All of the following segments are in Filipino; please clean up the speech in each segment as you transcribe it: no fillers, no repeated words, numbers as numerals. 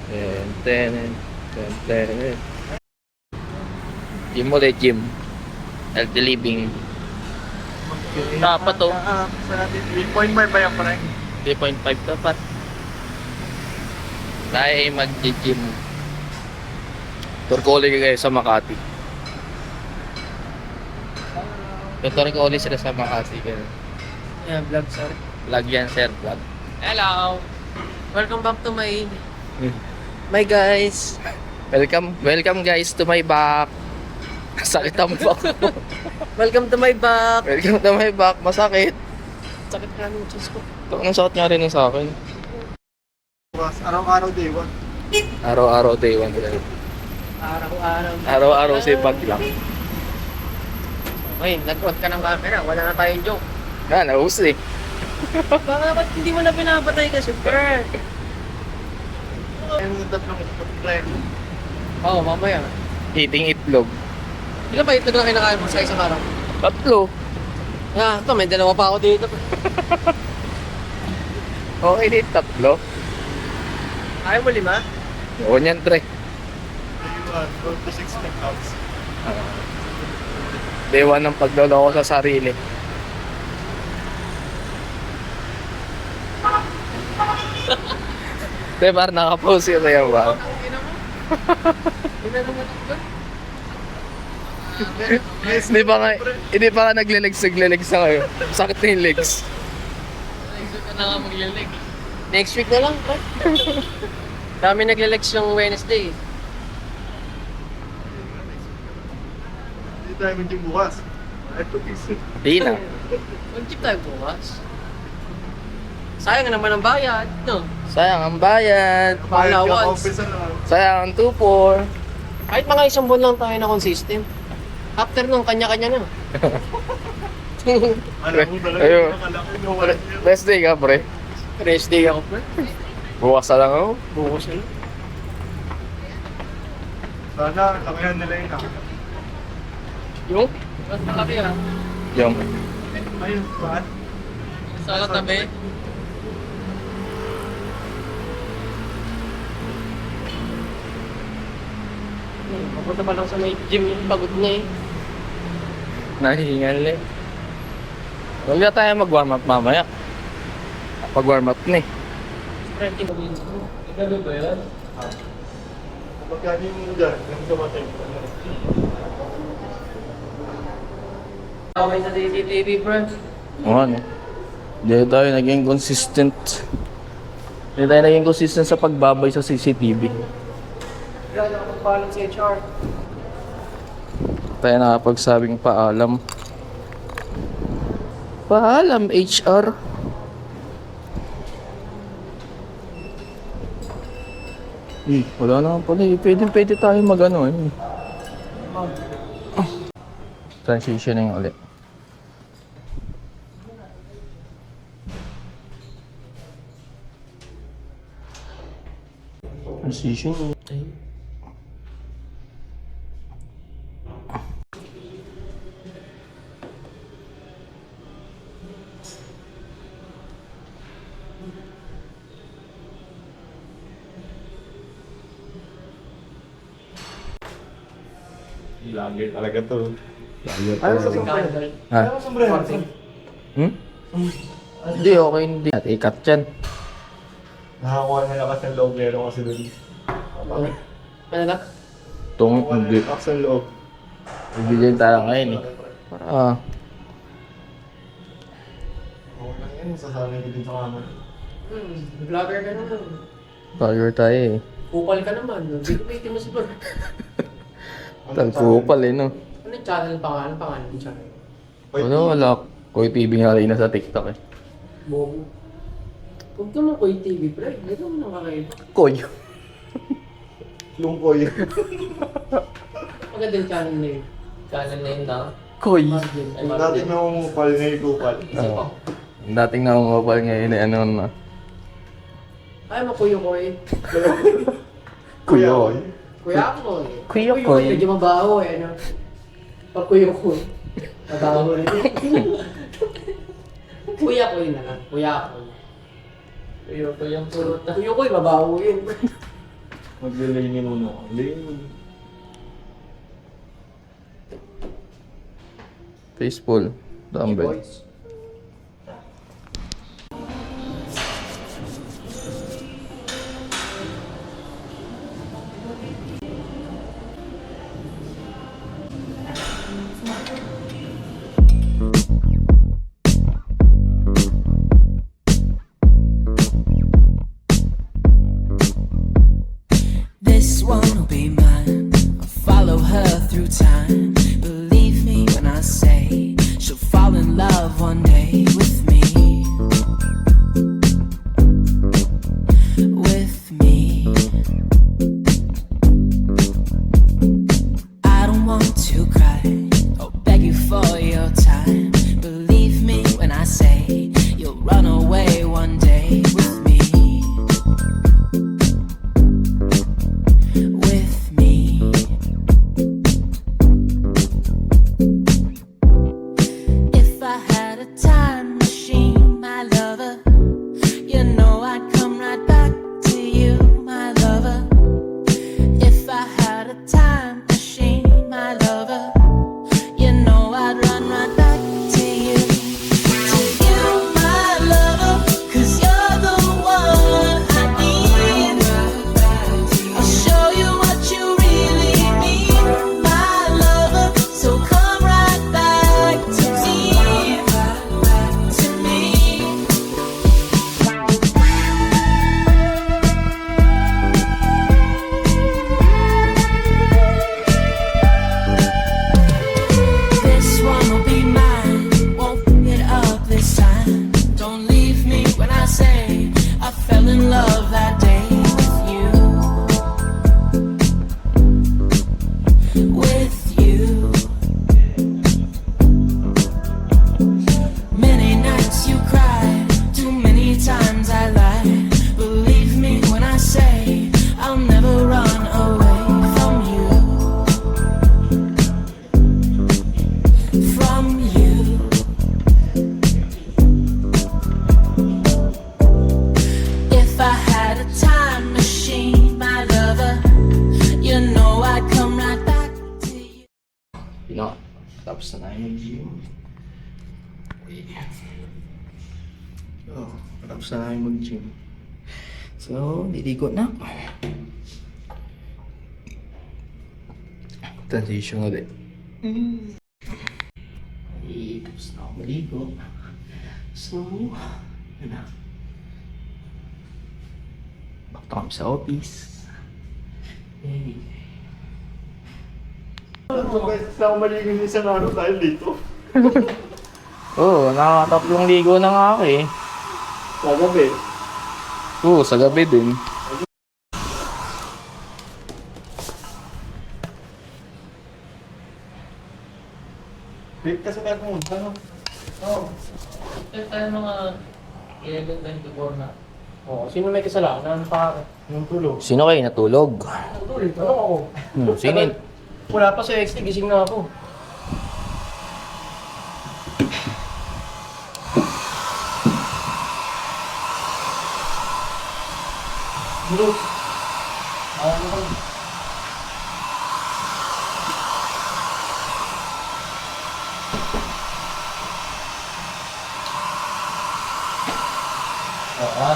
Ten. Gym ulit, gym. Healthy living. Dapat to. 3.5 ba yan pa rin? 3.5 dapat. Tayo mag-gym. Tour ko ulit kayo sa Makati. Tour ko ulit sila sa Makati. Yeah, vlog sir. Vlog yan, sir. Vlog. Hello! Welcome back to my guys. Welcome guys to my back. Sakit ang back ko. Welcome to my back. Welcome to my back. Masakit. Sakit nga ng chest ko. Ang sakit nga rin sa akin. Araw-araw day one. Araw-araw day one. Araw-araw. Araw-araw si bag lang. Okay, nag-on ka ng camera. Wala na tayong joke. Naus eh. Bakit hindi mo na pinapatay kasi, per? Ang tatlong friend. Oo, mamaya. Eating itlog. Ilan ba itlog na kinakain mo sa isang araw? 3. Ah, ito, may dalawa pa ako dito. Okay, di 3. Ayaw mo 5? Oo niyan, Tre. 4 to 6 pounds. Day 1 ng pagloloko sa sarili. Di ba, nakapost yun sa'yo ba? Hindi pa nga nagle-legs na kayo. Sakit na yung legs. Next week na lang, pre. Dami nagle-legs yung Wednesday. Hindi tayo mag-gym bukas. Hindi na. Mag-jeep tayo bukas. Sayang naman ang bayad, no? Sayang ang bayad. Allowance. Sayang ang 2-4. Kahit mga isang buwan lang tayo na consistent. After nung kanya-kanya na. Alam mo talaga, Ayun. nakalaki na wala niya. Best day ka, pre. Rest day ako, pre. Bukas na lang ako. Bukas na. Sana, lakihan nila yun ah. Yung? Mas malaki ah. Yung. Ayun, saan? Sa tabi. Papunta pa lang sa may gym yung pagod na eh. Nahihingal eh. Huwag na tayo mag-warm up mamaya. Pag-warm up na eh. Stretching. Ikaw ba yan? Magkano yung dyan? Yung dumating. Okay sa CCTV, bro. Oo ano. Hindi tayo naging consistent. Hindi tayo naging consistent sa pagbabay sa CCTV. Kailan ako magpaalam sa HR? Tayo nakapagsabing paalam. Paalam, HR. Wala naman pala eh. Pwede tayo mag-ano eh. Transitioning ulit. Transition. Vlogger talaga to. Ano sa sombrero? Ha? Ano sa sombrero? Hmm? Hindi, okay. Hindi. At ikat yan. Nakakuha na lakas ng loob meron kasi dun. Ano na? Hindi. Lakas ng loob. Bibigyan tayo ngayon eh. Para Oo lang yan, sasanay ko din sa camera. Vlogger ka naman. vlogger tayo eh. Kupal ka naman. Bigyan mo si bro. Tagkupal eh no. Ano yung channel pangalan? Pangalan yung channel? Wala. Koy TV nga rin na sa TikTok eh. Bobo. Huwag ka mo Koy TV, pre. Dito mo nang kakaiba. Koy. Lungkoy. Maganda yung channel na yun. Channel na yun na. Koy. Margin. Ay, Dati Margin. na umupal, ngayon kupal. Isa pa. Dating namumapal ngayon eh ano na. Ay, makuyo ko eh. Kuya. Kuya ko eh. Kuya Kuyo ko eh. eh. Medyo mabaho eh. Ano? Pag kuyo ko eh. Mabaho rin. Kuya ko yun na lang. Kuya ko. Kuya ko yung puro. Kuya ko eh. Mabaho yun. Magle-laning muna ako. Laning. Baseball. Dumbbell. This one will be mine. I'll follow her through time. Believe me when I say she'll fall in love one day with me. With me. I don't want to cry or beg you for your time. Believe me when I say you'll run away one day with me. With me. If I had a time machine, my lover, you know I'd come right back to you, my lover. If I had a time machine, my lover, you know I'd run right back to you. To you, my lover, 'cause you're the one I need. I'll show you what you really mean, my lover. So come right back to me, to me. This one will be mine. Won't get up this time. Don't leave me when I say I fell in love that day with you. With you. Many nights you cry, too many times I lie. Believe me when I say I'll never run away from you. From you. If I had a time machine, my lover, you know I'd come right back to you. Pino, tapos na tayo mag-gym. So, tapos na tayo mag-gym. So, liligo na. Transition ulit. Okay, tapos na ako maligo. So, yun na. Back to kami sa office. Hey. Beses na ako maligo ng isang araw dahil dito. Oo, nakatatlong ligo na nga ako eh. Kagabi. Oo, sa gabi din. Wait, kasi tayo pumunta, no? Oo. Tayo mga 11:24 na. Oo, sino may kasalanan? Pare. Yung tulog. Sino kayo natulog? Ulit, ano ako? Sino? Wala pa sa XT, gising na ako. Bro. Ano ka? Oo.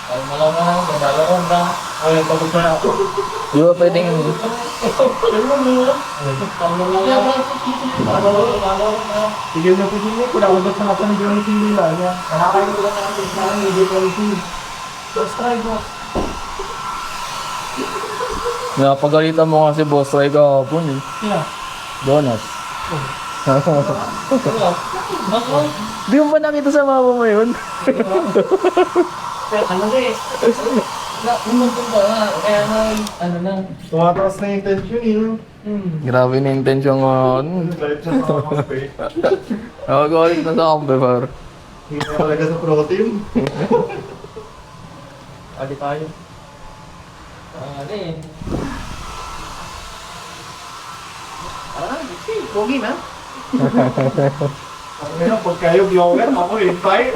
Ay, malaman na ako. Nalaroon na. Ay, pagod na ako. Di ba pwedeng... Sige na po sige. Kung ako ba't nakasa ng Johnny nila niya. Nakakain ko lang natin sa akin, hindi ko rin. Let's try, boss. Napagalitan mo kasi boss Ray kahapon eh. Yeah. Donas. Bako. Di mo ba nakita sa mama mo yun? Ano eh? Umuntong ba nga? Kaya nga, ano na. Tumataas na yung tension yun. Grabe na intensyon ko. Light na sa kape. Nakagalit na sa kampe par. Hindi na talaga sa protein. Adi tayo. Ano eh. Okay. Pogi na. Ang ngayon, pag kayo vlogger, ako hintay.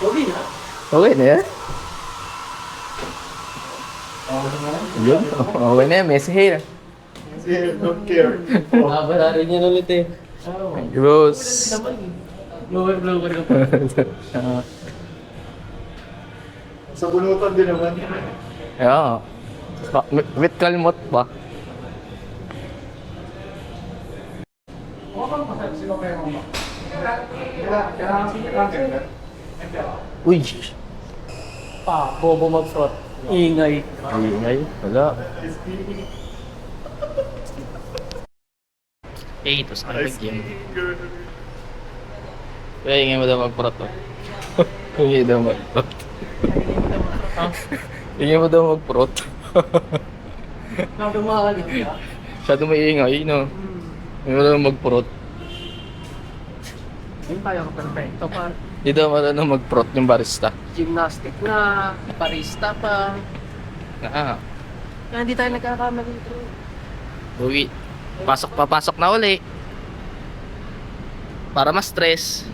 Pogi na. Okay na yan? Yun. Okay na yan. Messi here. Kasi don't care. Bala rin yan ulit eh. Thank you, boss. Blower ka pa. Sa bunutan din naman. Yeah. With kalmot pa. Uy! Bobo mag-front. Ingay. Ingay. Wala. Eh, ito sa gym. Kaya ingay mo daw mag-prot. Ingay daw mag-prot. Ingay mo daw mag-prot. Nadumakan yun. Masyado maingay, no? Ingay mo daw mag-prot. Yung tayo ka perfecto pa. Hindi daw marunong mag-prot yung barista. Gymnastic na, barista pa. Ah, Kaya hindi tayo nagkakamali dito. uwi. Papasok na uli. Para mas stress.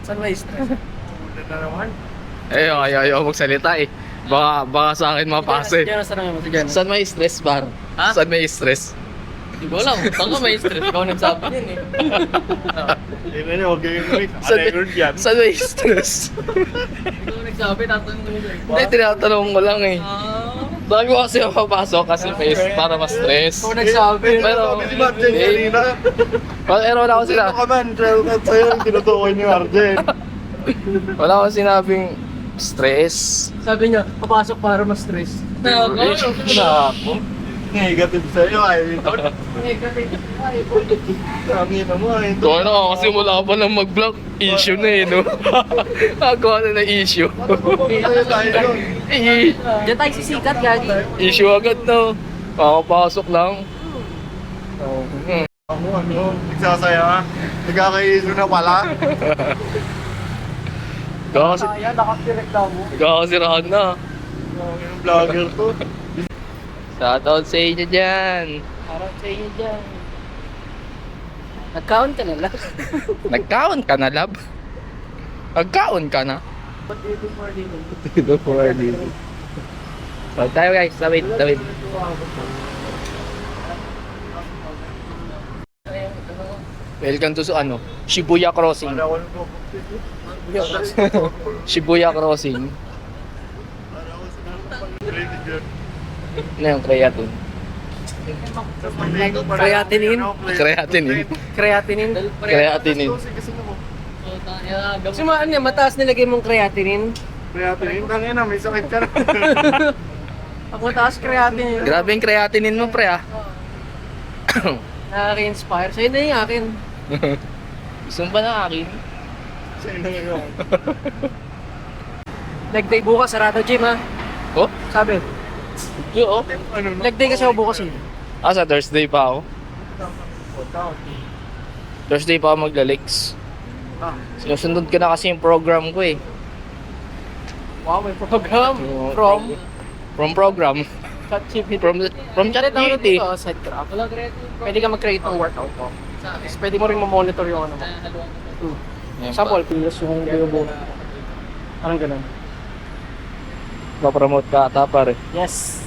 Saan may stress? Na naman. Ayaw magsalita eh. Baka sa akin mapasa eh. Diyan, saan naman sa dyan? Saan may stress, bar? Ha? Saan may stress? Hindi ko alam. Saan ka may stress? Ikaw nagsabi yun eh. Hindi na huwag kayong wait. Record yan. Saan may stress? Ikaw nagsabi, tatanong ko sa'yo. Hindi, tinatanong ko lang eh. Dami ko kasi mapapasok kasi para mas stress. Ikaw nagsabi. Pero, Si Marjen kanina. pero wala akong Sino sinabi. ka man? Trail cut sa'yo. Tinutukoy ni Marjen. Wala akong sinabing stress. Sabi niya, papasok para mas stress. Nako. Negative sa'yo. Ay, ito. Sabi na mo. Ay, ito. So ano, kasi mula pa lang mag-vlog, issue na eh, no? Nagawa na ng issue. Sa'yo tayo doon. Diyan tayo sisikat, gagi. Issue agad, no? Makapasok lang. Ano? Nagsasaya ka? Nagkakaiso na pala? Kaya, nakapirreklamo. Nagkakasirahan na. Yung vlogger to. Shoutout sa inyo dyan. Parang sa inyo dyan. Nag-count ka na lang. Nagkaon ka na, lab? Nagkaon ka na? Ba't dito for dito? Dito for dito. So, tayo guys, tawid. Welcome to ano, Shibuya Crossing. Para ako nung Shibuya Crossing. Para ako sinasabang dyan. Ano yung creatine? Creatinine? Creatinine. Creatinine? Creatinine. Kasi mo. Kasi ano yan, mataas nilagay mong creatinine. Creatinine. Tangin na, may sakit ka na. Pag mataas creatinine, Grabe yung creatinine mo, pre, ah. nakaka-inspire. Sa'yo na yung akin. Gusto mo ba ng akin? Sa'yo na yun. Leg day bukas, sarado gym ha. Oh? Sabi, Oo. Ano na? leg day kasi ako bukas eh. Ah, sa Thursday pa ako. Thursday pa ako magla-legs. Sinusunod ko na kasi yung program ko eh. Wow, may program. From? From program. ChatGPT. From ChatGPT. Side graph. Pwede ka mag-create ng workout mo. Tapos pwede mo rin ma-monitor yung ano mo. Example, pilos yung buo. Parang ganun. Pa-promote ka ata, pare. Yes.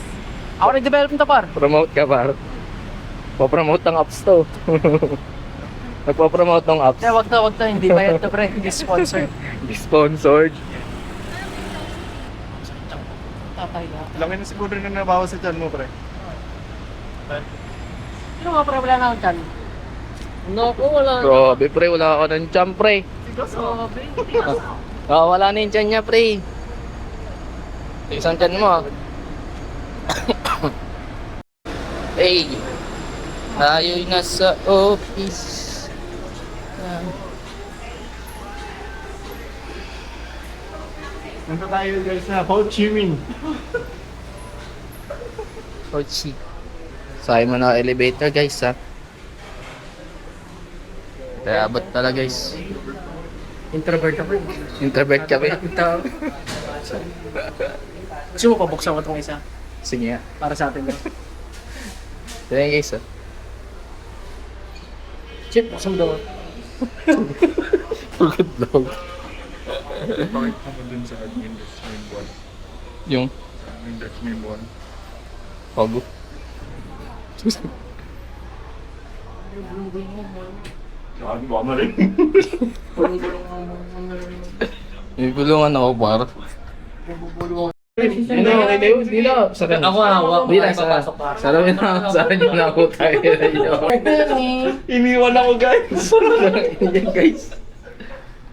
Ako nag-develop nito par. Promote ka, pare. Pa-promote ng apps to. Nagpa-promote ng apps. Wag na. Hindi bayad to pre. Hindi sponsor. Sponsored. Tatay na. Laki na siguro na nabawas sa tiyan mo, pre. Sino nga pre, wala na akong chan? Naku, wala na. Grabe, pre. Wala ako ng champ, pre. Grabe. Wala na yung tiyan niya, pre. Isang tiyan mo, ah. Hey. Tayo'y nasa office. Nandito tayo guys sa Ho Chi Minh. Kochi. Sakay mo na elevator, guys, ha. Kaya abot talaga, guys. Introvert ako. Introvert kami. Gusto mo pabuksan ko itong isa? Sige nga. Para sa atin. Sige, guys, ha. Chip, buksan mo daw. Pagod lang. Bakit ako dun sa admin Yung That's me one. pago. Lagi ba na rin? May bulungan ako par. Hindi na. Ako hawak. Hindi na. Sarapin na sa akin yung nakutay na yun. Iniwan ako guys. Yan guys.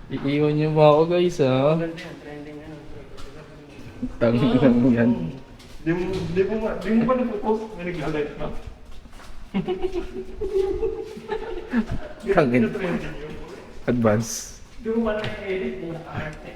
Iiwan niyo ba ako guys ha? Tangi lang yan. Di mo pa nagpo-post. May nagla-like na. Tangin. Advance. Di mo ba na-edit yung arte?